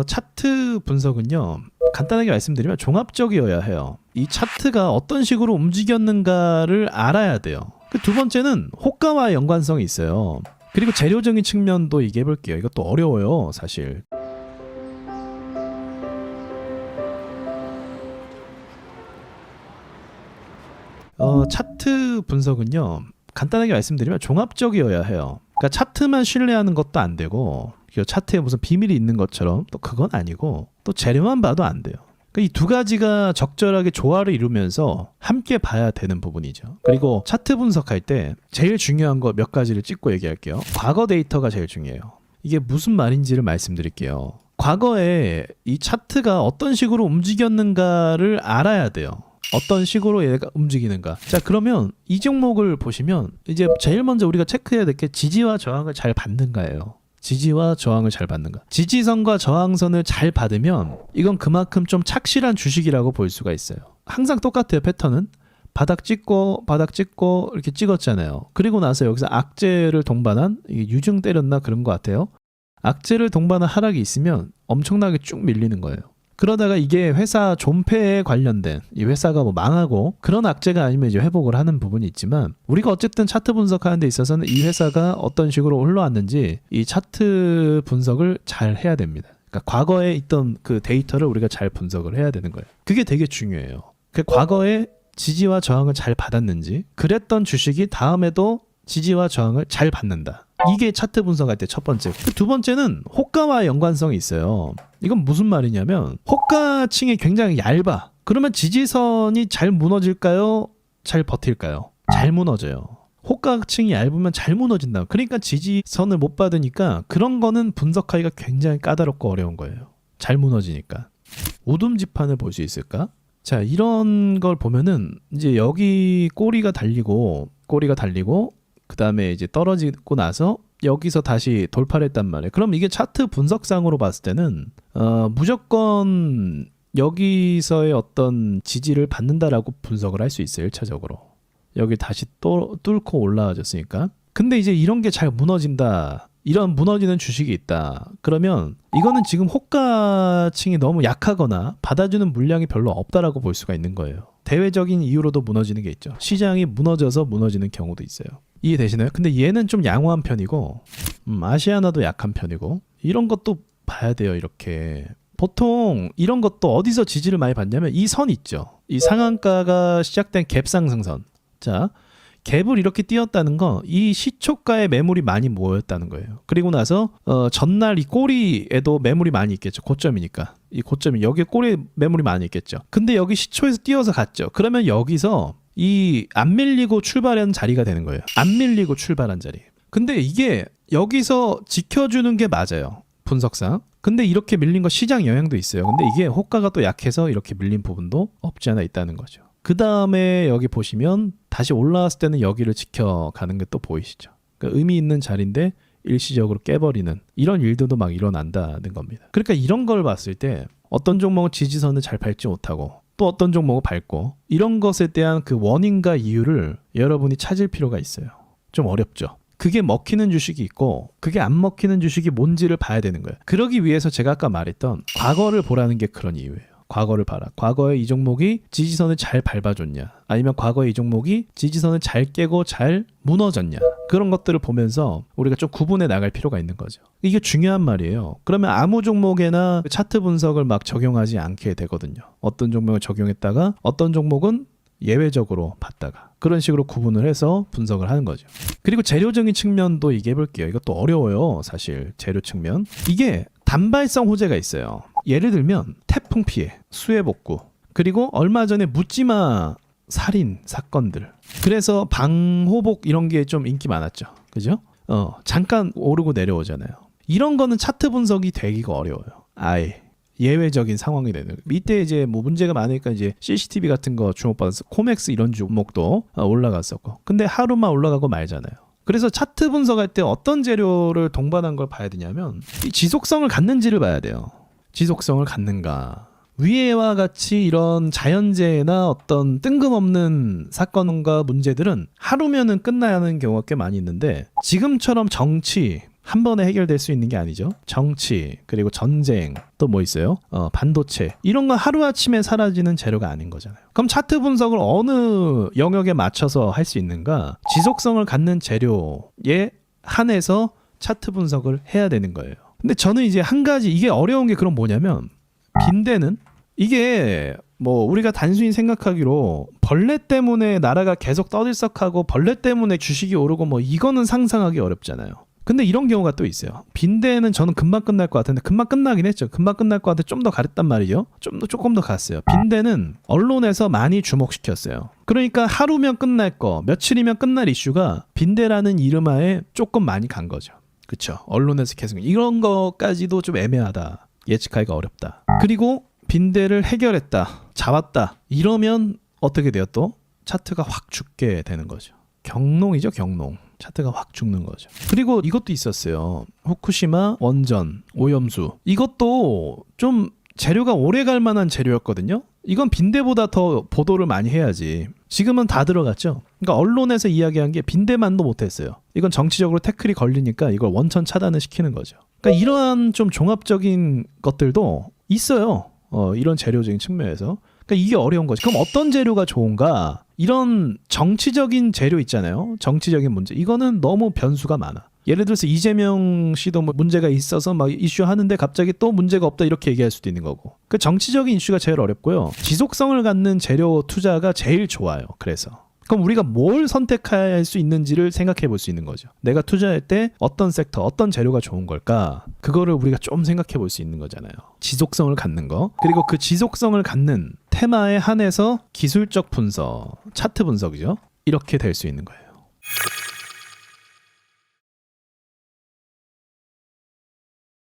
차트 분석은요, 간단하게 말씀드리면 종합적이어야 해요. 이 차트가 어떤 식으로 움직였는가를 알아야 돼요. 그 두 번째는 호가와 연관성이 있어요. 그리고 재료적인 측면도 얘기해 볼게요. 이것도 어려워요, 사실. 차트 분석은요, 간단하게 말씀드리면 종합적이어야 해요. 그러니까 차트만 신뢰하는 것도 안 되고, 차트에 무슨 비밀이 있는 것처럼 또 그건 아니고, 또 재료만 봐도 안 돼요. 그러니까 이 두 가지가 적절하게 조화를 이루면서 함께 봐야 되는 부분이죠. 그리고 차트 분석할 때 제일 중요한 거 몇 가지를 찍고 얘기할게요. 과거 데이터가 제일 중요해요. 이게 무슨 말인지를 말씀드릴게요. 과거에 이 차트가 어떤 식으로 움직였는가를 알아야 돼요. 어떤 식으로 얘가 움직이는가. 자, 그러면 이 종목을 보시면 이제 제일 먼저 우리가 체크해야 될 게 지지와 저항을 잘 받는가예요. 지지와 저항을 잘 받는가. 지지선과 저항선을 잘 받으면 이건 그만큼 좀 착실한 주식이라고 볼 수가 있어요. 항상 똑같아요. 패턴은 바닥 찍고 바닥 찍고 이렇게 찍었잖아요. 그리고 나서 여기서 악재를 동반한, 이게 유증 때렸나 그런 것 같아요. 악재를 동반한 하락이 있으면 엄청나게 쭉 밀리는 거예요. 그러다가 이게 회사 존폐에 관련된, 이 회사가 뭐 망하고 그런 악재가 아니면 이제 회복을 하는 부분이 있지만, 우리가 어쨌든 차트 분석하는 데 있어서는 이 회사가 어떤 식으로 올라왔는지 이 차트 분석을 잘 해야 됩니다. 그러니까 과거에 있던 그 데이터를 우리가 잘 분석을 해야 되는 거예요. 그게 되게 중요해요. 그 과거에 지지와 저항을 잘 받았는지, 그랬던 주식이 다음에도 지지와 저항을 잘 받는다. 이게 차트 분석할 때 첫 번째. 두 번째는 호가와 연관성이 있어요. 이건 무슨 말이냐면, 호가층이 굉장히 얇아. 그러면 지지선이 잘 무너질까요? 잘 버틸까요? 잘 무너져요. 호가층이 얇으면 잘 무너진다. 그러니까 지지선을 못 받으니까 그런 거는 분석하기가 굉장히 까다롭고 어려운 거예요. 잘 무너지니까. 우둠지판을 볼 수 있을까? 자, 이런 걸 보면은 이제 여기 꼬리가 달리고 그 다음에 이제 떨어지고 나서 여기서 다시 돌파를 했단 말이에요. 그럼 이게 차트 분석상으로 봤을 때는 무조건 여기서의 어떤 지지를 받는다라고 분석을 할 수 있어요. 1차적으로. 여기 다시 또 뚫고 올라와줬으니까. 근데 이제 이런 게 잘 무너진다. 이런 무너지는 주식이 있다. 그러면 이거는 지금 호가층이 너무 약하거나 받아주는 물량이 별로 없다라고 볼 수가 있는 거예요. 대외적인 이유로도 무너지는 게 있죠. 시장이 무너져서 무너지는 경우도 있어요. 이해되시나요? 근데 얘는 좀 양호한 편이고, 아시아나도 약한 편이고, 이런 것도 봐야 돼요. 이렇게 보통 이런 것도 어디서 지지를 많이 받냐면 이 선 있죠. 이 상한가가 시작된 갭 상승선. 자, 갭을 이렇게 띄었다는 건 이 시초가에 매물이 많이 모였다는 거예요. 그리고 나서 전날 이 꼬리에도 매물이 많이 있겠죠. 고점이니까. 이 고점이 여기에 꼬리에 매물이 많이 있겠죠. 근데 여기 시초에서 띄어서 갔죠. 그러면 여기서 이 안 밀리고 출발한 자리가 되는 거예요. 안 밀리고 출발한 자리. 근데 이게 여기서 지켜주는 게 맞아요. 분석상. 근데 이렇게 밀린 거 시장 영향도 있어요. 근데 이게 호가가 또 약해서 이렇게 밀린 부분도 없지 않아 있다는 거죠. 그 다음에 여기 보시면 다시 올라왔을 때는 여기를 지켜가는 게 또 보이시죠. 그러니까 의미 있는 자리인데 일시적으로 깨버리는 이런 일들도 막 일어난다는 겁니다. 그러니까 이런 걸 봤을 때 어떤 종목은 지지선을 잘 밟지 못하고 또 어떤 종목은 밟고, 이런 것에 대한 그 원인과 이유를 여러분이 찾을 필요가 있어요. 좀 어렵죠. 그게 먹히는 주식이 있고 그게 안 먹히는 주식이 뭔지를 봐야 되는 거예요. 그러기 위해서 제가 아까 말했던 과거를 보라는 게 그런 이유예요. 과거를 봐라. 과거에 이 종목이 지지선을 잘 밟아줬냐, 아니면 과거에 이 종목이 지지선을 잘 깨고 잘 무너졌냐, 그런 것들을 보면서 우리가 좀 구분해 나갈 필요가 있는 거죠. 이게 중요한 말이에요. 그러면 아무 종목에나 차트 분석을 막 적용하지 않게 되거든요. 어떤 종목을 적용했다가 어떤 종목은 예외적으로 봤다가, 그런 식으로 구분을 해서 분석을 하는 거죠. 그리고 재료적인 측면도 얘기해 볼게요. 이것도 어려워요. 사실 재료 측면. 이게 단발성 호재가 있어요. 예를 들면 태풍 피해, 수해 복구, 그리고 얼마 전에 묻지마 살인 사건들. 그래서 방호복 이런 게 좀 인기 많았죠. 그죠? 잠깐 오르고 내려오잖아요. 이런 거는 차트 분석이 되기가 어려워요. 아예. 예외적인 상황이 되는. 이때 이제 뭐 문제가 많으니까 이제 CCTV 같은 거 주목받아서 코맥스 이런 종목도 올라갔었고. 근데 하루만 올라가고 말잖아요. 그래서 차트 분석할 때 어떤 재료를 동반한 걸 봐야 되냐면 이 지속성을 갖는지를 봐야 돼요. 지속성을 갖는가. 위에와 같이 이런 자연재해나 어떤 뜬금없는 사건과 문제들은 하루면은 끝나야 하는 경우가 꽤 많이 있는데, 지금처럼 정치, 한 번에 해결될 수 있는 게 아니죠. 정치, 그리고 전쟁, 또 뭐 있어요? 반도체. 이런 건 하루아침에 사라지는 재료가 아닌 거잖아요. 그럼 차트 분석을 어느 영역에 맞춰서 할 수 있는가? 지속성을 갖는 재료에 한해서 차트 분석을 해야 되는 거예요. 근데 저는 이제 한 가지 이게 어려운 게 그럼 뭐냐면 빈대는 이게 뭐 우리가 단순히 생각하기로 벌레 때문에 나라가 계속 떠들썩하고 벌레 때문에 주식이 오르고 뭐 이거는 상상하기 어렵잖아요. 근데 이런 경우가 또 있어요. 빈대는 저는 금방 끝날 것 같은데 금방 끝나긴 했죠. 금방 끝날 것 같은데 좀 더 가렸단 말이죠. 조금 더 갔어요. 빈대는 언론에서 많이 주목시켰어요. 그러니까 하루면 끝날 거, 며칠이면 끝날 이슈가 빈대라는 이름하에 조금 많이 간 거죠. 그쵸? 언론에서 계속 이런 거까지도 좀 애매하다. 예측하기가 어렵다. 그리고 빈대를 해결했다, 잡았다 이러면 어떻게 돼요? 또 차트가 확 죽게 되는 거죠. 경농이죠, 경농. 차트가 확 죽는 거죠. 그리고 이것도 있었어요. 후쿠시마 원전 오염수. 이것도 좀 재료가 오래 갈 만한 재료였거든요. 이건 빈대보다 더 보도를 많이 해야지. 지금은 다 들어갔죠. 그러니까 언론에서 이야기한 게 빈대만도 못했어요. 이건 정치적으로 태클이 걸리니까 이걸 원천 차단을 시키는 거죠. 그러니까 이러한 좀 종합적인 것들도 있어요. 이런 재료적인 측면에서. 그러니까 이게 어려운 거지. 그럼 어떤 재료가 좋은가? 이런 정치적인 재료 있잖아요. 정치적인 문제. 이거는 너무 변수가 많아. 예를 들어서 이재명 씨도 뭐 문제가 있어서 막 이슈하는데 갑자기 또 문제가 없다 이렇게 얘기할 수도 있는 거고. 그 정치적인 이슈가 제일 어렵고요. 지속성을 갖는 재료 투자가 제일 좋아요. 그래서. 그럼 우리가 뭘 선택할 수 있는지를 생각해 볼 수 있는 거죠. 내가 투자할 때 어떤 섹터, 어떤 재료가 좋은 걸까? 그거를 우리가 좀 생각해 볼 수 있는 거잖아요. 지속성을 갖는 거. 그리고 그 지속성을 갖는 테마에 한해서 기술적 분석, 차트 분석이죠. 이렇게 될 수 있는 거예요.